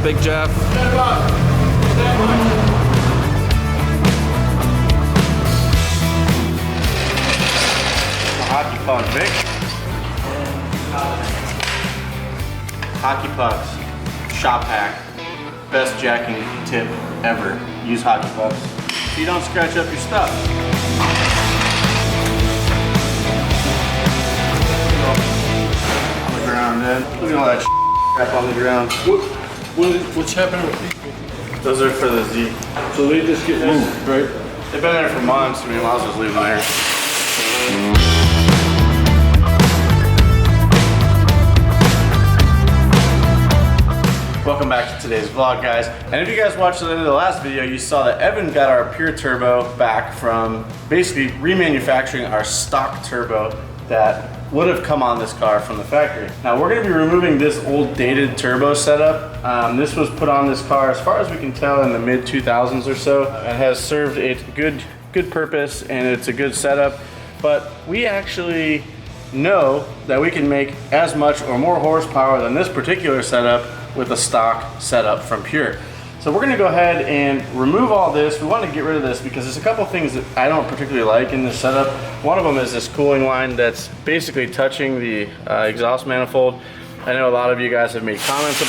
Big Jeff? Hockey puck, Vic. Hockey pucks, shop hack, best jacking tip ever. Use hockey pucks so you don't scratch up your stuff. On the ground, man. Look at all that crap on the ground. What's happening with these things? Those are for the Z. So they just get moved, right? They've been there for months. I mean, might as well just leave them there. Welcome back to today's vlog, guys. And if you guys watched the end of the last video, you saw that Evan got our pure turbo back from basically remanufacturing our stock turbo that would have come on this car from the factory. Now we're going to be removing this old dated turbo setup. This was put on this car, as far as we can tell, in the mid 2000s or so. It has served a good purpose, and it's a good setup. But we actually know that we can make as much or more horsepower than this particular setup with a stock setup from Pure. So we're gonna go ahead and remove all this. We want to get rid of this because there's a couple things that I don't particularly like in this setup. One of them is this cooling line that's basically touching the exhaust manifold. I know a lot of you guys have made comments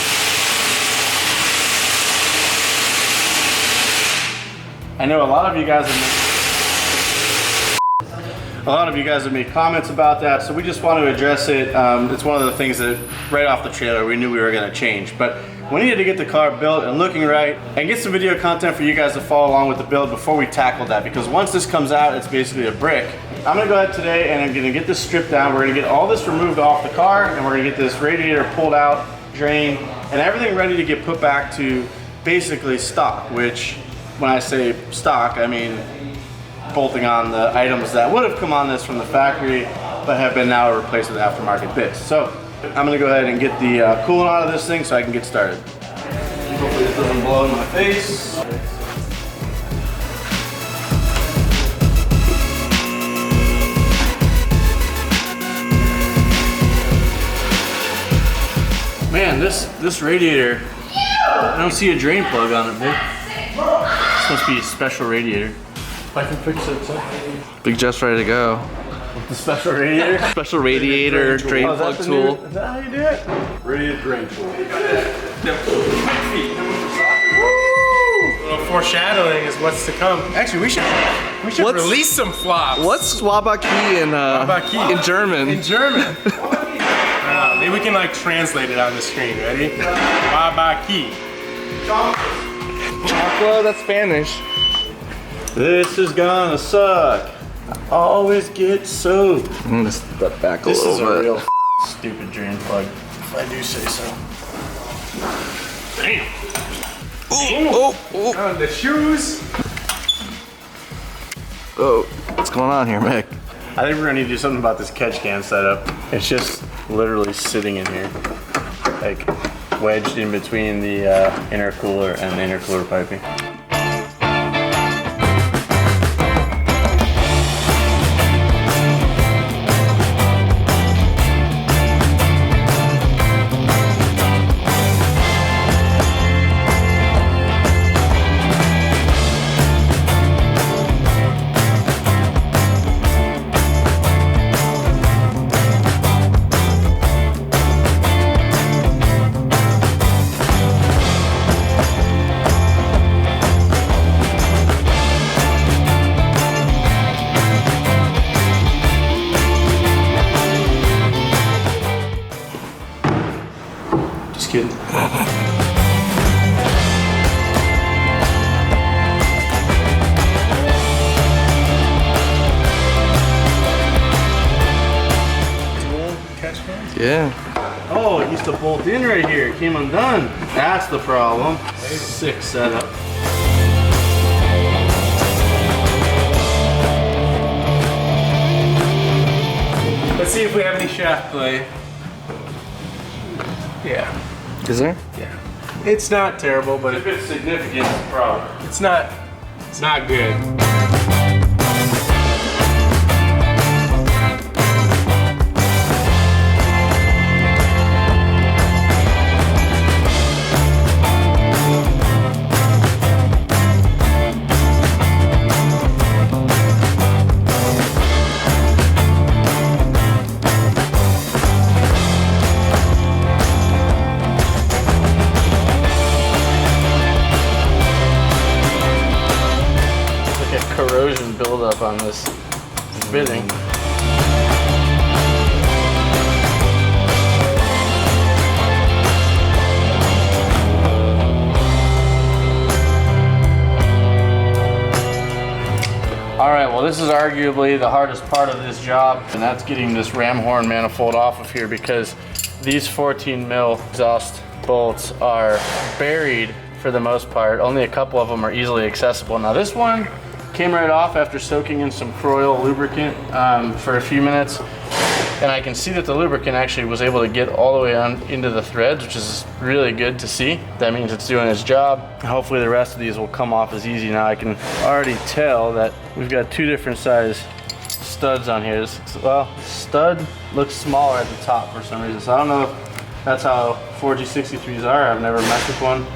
have made comments about that, so we just want to address it. It's one of the things that right off the trailer we knew we were going to change, but we needed to get the car built and looking right and get some video content for you guys to follow along with the build before we tackle that, because once this comes out, it's basically a brick. I'm going to go ahead today and I'm going to get this stripped down. We're going to get all this removed off the car, and we're going to get this radiator pulled out, drained, and everything ready to get put back to basically stock, which when I say stock, I mean bolting on the items that would have come on this from the factory but have been now replaced with aftermarket bits. So I'm gonna go ahead and get the coolant out of this thing so I can get started. Hopefully this doesn't blow in my face. Man, this radiator, I don't see a drain plug on it, Vic. This must be a special radiator. I can fix it, so. Big Jeff's ready to go. The special radiator? Special radiator drain plug tool. Is that how you do it? Radiator drain tool. A little foreshadowing is what's to come. Actually, we should release some flops. What's Wabaki in German? In German. Maybe we can like translate it on the screen. Ready? Wabaki. Chocolate, that's Spanish. This is gonna suck. I always get soaked. I'm gonna step back a This is little a bit. real stupid drain plug, if I do say so. Damn. Oh. The shoes. Oh, what's going on here, Mick? I think we're gonna need to do something about this catch can setup. It's just literally sitting in here, like wedged in between the intercooler and the intercooler piping. Just kidding. Yeah. Oh, it used to bolt in right here. It came undone. That's the problem. Sick setup. Let's see if we have any shaft play. Yeah. Is there? Yeah. It's not terrible, but If it's significant, it's a problem. it's not good. this fitting. All right, well, this is arguably the hardest part of this job, and that's getting this ram horn manifold off of here, because these 14 mil exhaust bolts are buried for the most part. Only a couple of them are easily accessible. Now this one came right off after soaking in some Croil lubricant for a few minutes, and I can see that the lubricant actually was able to get all the way on into the threads, which is really good to see. That means it's doing its job. Hopefully the rest of these will come off as easy. Now I can already tell that we've got two different size studs on here. Well, stud looks smaller at the top for some reason, so I don't know if that's how 4G63s are. I've never messed with one.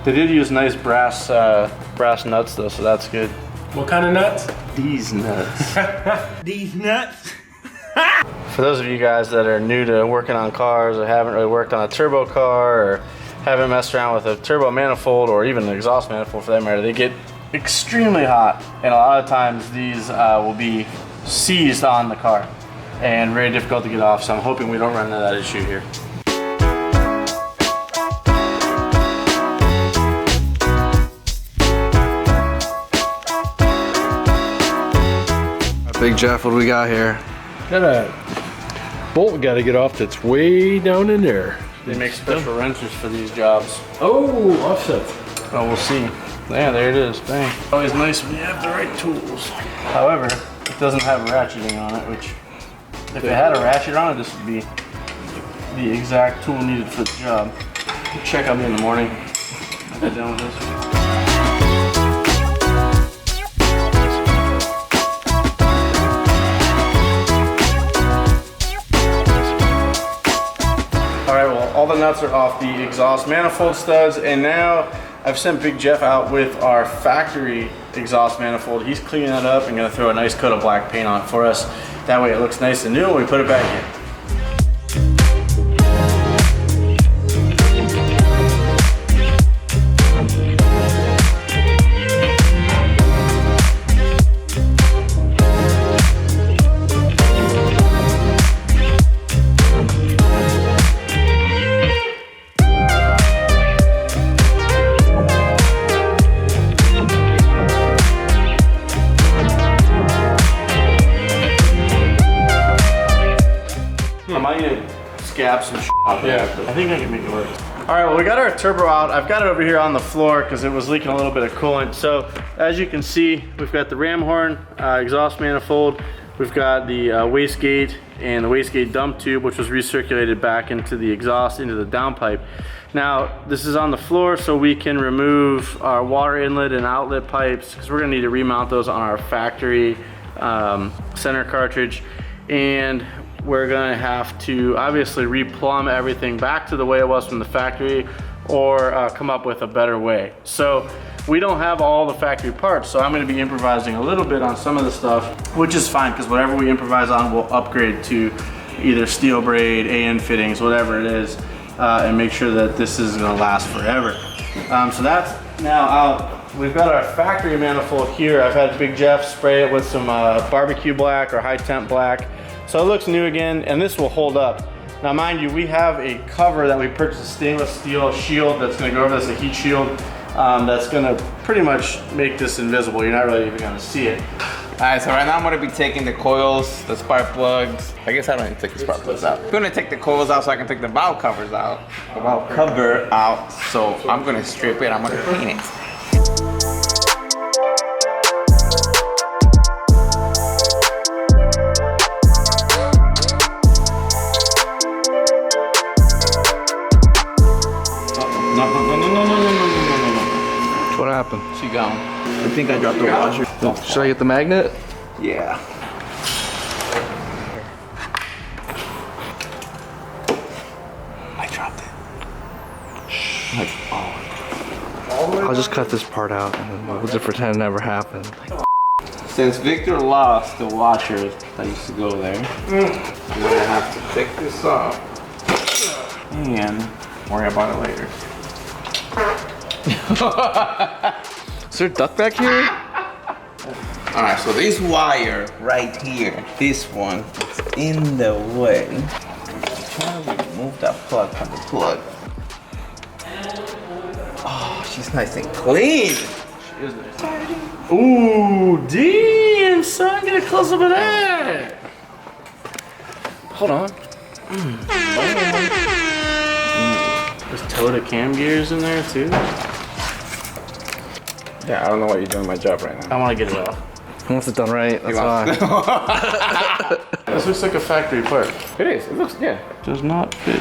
They did use nice brass nuts though, so that's good. What kind of nuts? These nuts. These nuts. For those of you guys that are new to working on cars or haven't really worked on a turbo car or haven't messed around with a turbo manifold or even an exhaust manifold for that matter, they get extremely hot, and a lot of times these will be seized on the car and very difficult to get off, so I'm hoping we don't run into that issue here. Big Jeff, what do we got here? Got a bolt we gotta get off that's way down in there. They make special wrenches for these jobs. Oh, offset. Oh, we'll see. Yeah, there it is. Bang. Always nice when you have the right tools. However, it doesn't have ratcheting on it, which if it had a ratchet on it, this would be the exact tool needed for the job. Check on me in the morning. I'll get done with this. All the nuts are off the exhaust manifold studs, and now I've sent Big Jeff out with our factory exhaust manifold. He's cleaning that up and gonna throw a nice coat of black paint on it for us. That way it looks nice and new when we put it back in. Some off there. I think I can make it work. All right, well, we got our turbo out. I've got it over here on the floor because it was leaking a little bit of coolant. So as you can see, we've got the ram horn exhaust manifold. We've got the wastegate and the wastegate dump tube, which was recirculated back into the exhaust, into the downpipe. Now, this is on the floor so we can remove our water inlet and outlet pipes, because we're gonna need to remount those on our factory center cartridge. And we're gonna have to obviously replumb everything back to the way it was from the factory, or come up with a better way. So we don't have all the factory parts, so I'm gonna be improvising a little bit on some of the stuff, which is fine, because whatever we improvise on, we'll upgrade to either steel braid, AN fittings, whatever it is, and make sure that this is gonna last forever. So that's now out. We've got our factory manifold here. I've had Big Jeff spray it with some barbecue black or high temp black. So it looks new again, and this will hold up. Now mind you, we have a cover that we purchased, a stainless steel shield that's gonna go over this, a heat shield, that's gonna pretty much make this invisible. You're not really even gonna see it. All right, so right now I'm gonna be taking the coils, the spark plugs. I guess I don't need to take the spark plugs out. I'm gonna take the coils out so I can take the valve covers out. The valve cover out, so I'm gonna strip it, I'm gonna clean it. What happened? She gone. I think I dropped the washer. Should I get the magnet? Yeah. I dropped it. Like, oh. I'll just cut this part out and then we'll just pretend it never happened. Since Victor lost the washer that used to go there, we're gonna have to take this off and worry about it later. Is there a duck back here? All right, so this wire right here, this one, is in the way. Try to remove that plug from the plug. Oh, she's nice and clean. She is nice. Ooh, damn, son, get a close up of that. Hold on. There's Toyota cam gears in there too. Yeah, I don't know why you're doing my job right now. I want to get it off. He wants it done right, that's why. This looks like a factory part. It is, it looks, yeah. Does not fit.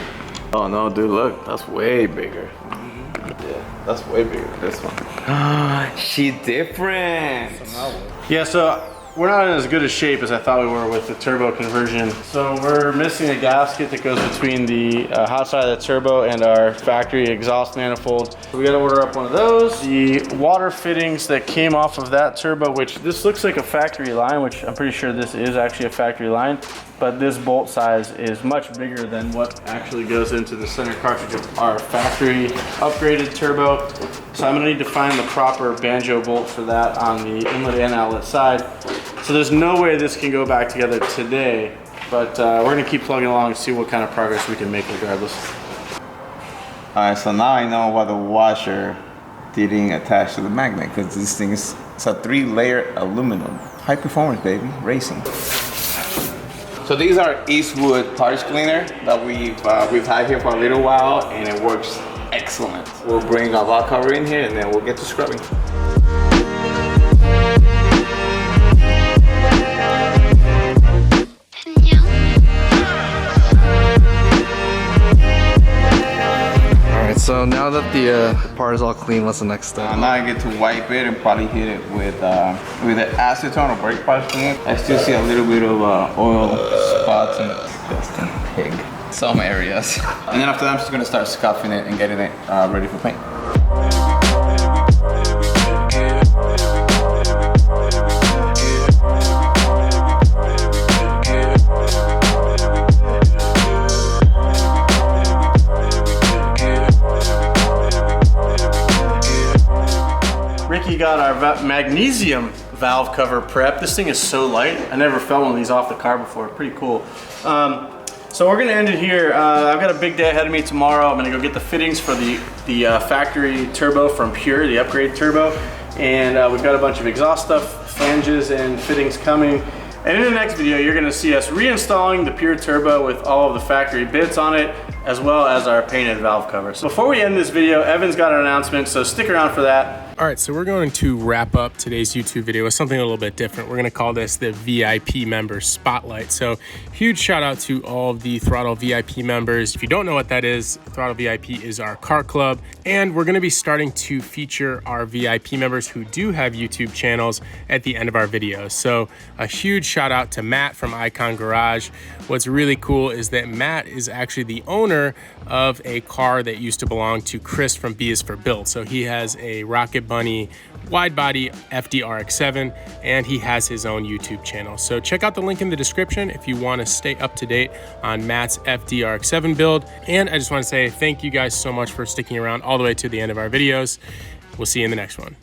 Oh no, dude, look, that's way bigger. Yeah, that's way bigger than this one. She different. Yeah, so we're not in as good a shape as I thought we were with the turbo conversion. So we're missing a gasket that goes between the hot side of the turbo and our factory exhaust manifold. So we gotta order up one of those. The water fittings that came off of that turbo, which this looks like a factory line, which I'm pretty sure this is actually a factory line, but this bolt size is much bigger than what actually goes into the center cartridge of our factory upgraded turbo. So I'm gonna need to find the proper banjo bolt for that on the inlet and outlet side. So there's no way this can go back together today, but we're gonna keep plugging along and see what kind of progress we can make regardless. All right, so now I know why the washer didn't attach to the magnet, because this thing is, it's a 3-layer aluminum. High performance, baby, racing. So these are Eastwood parts cleaner that we've had here for a little while, and it works excellent. We'll bring our valve cover in here and then we'll get to scrubbing. Alright, so now that the part is all clean, what's the next step? Now I get to wipe it and probably hit it with the acetone or brake parts cleaner. I still see a little bit of oil spots in the disgusting pig. Some areas. And then after that, I'm just gonna start scuffing it and getting it ready for paint. Ricky got our magnesium valve cover prep. This thing is so light. I never felt one of these off the car before. Pretty cool. So we're gonna end it here. I've got a big day ahead of me tomorrow. I'm gonna go get the fittings for the factory turbo from Pure, the upgrade turbo. And we've got a bunch of exhaust stuff, flanges and fittings coming. And in the next video, you're gonna see us reinstalling the Pure turbo with all of the factory bits on it, as well as our painted valve cover. So before we end this video, Evan's got an announcement, so stick around for that. All right, so we're going to wrap up today's YouTube video with something a little bit different. We're gonna call this the VIP member spotlight. So huge shout out to all of the throtlVIP members. If you don't know what that is, throtlVIP is our car club, and we're gonna be starting to feature our VIP members who do have YouTube channels at the end of our videos. So a huge shout out to Matt from Icon Garage. What's really cool is that Matt is actually the owner of a car that used to belong to Chris from B is for Build. So he has a Rocket Bunny wide body FDRX7, and he has his own YouTube channel. So check out the link in the description if you want to stay up to date on Matt's FDRX7 build. And I just want to say thank you guys so much for sticking around all the way to the end of our videos. We'll see you in the next one.